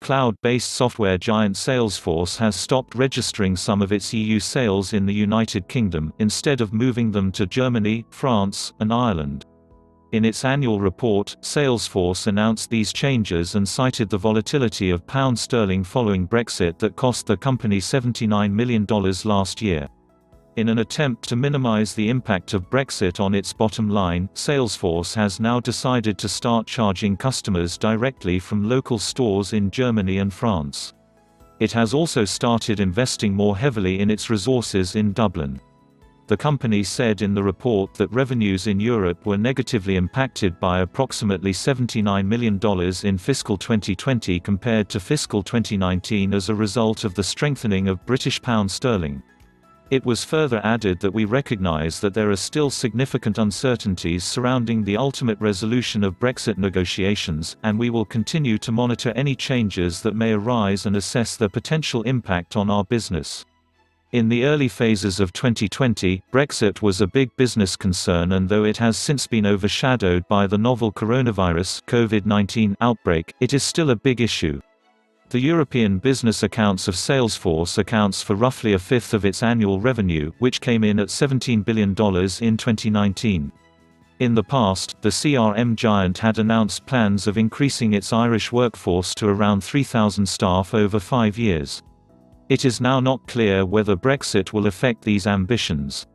cloud-based software giant Salesforce has stopped registering some of its EU sales in the United Kingdom, instead of moving them to Germany, France, and Ireland. In its annual report, Salesforce announced these changes and cited the volatility of pound sterling following Brexit that cost the company $79 million last year. In an attempt to minimize the impact of Brexit on its bottom line, Salesforce has now decided to start charging customers directly from local stores in Germany and France. It has also started investing more heavily in its resources in Dublin. The company said in the report that revenues in Europe were negatively impacted by approximately $79 million in fiscal 2020 compared to fiscal 2019 as a result of the strengthening of British pound sterling. It was further added that we recognize that there are still significant uncertainties surrounding the ultimate resolution of Brexit negotiations, and we will continue to monitor any changes that may arise and assess their potential impact on our business. In the early phases of 2020, Brexit was a big business concern, and though it has since been overshadowed by the novel coronavirus (COVID-19) outbreak, it is still a big issue. The European business accounts of Salesforce accounts for roughly a fifth of its annual revenue, which came in at $17 billion in 2019. In the past, the CRM giant had announced plans of increasing its Irish workforce to around 3,000 staff over 5 years. It is now not clear whether Brexit will affect these ambitions.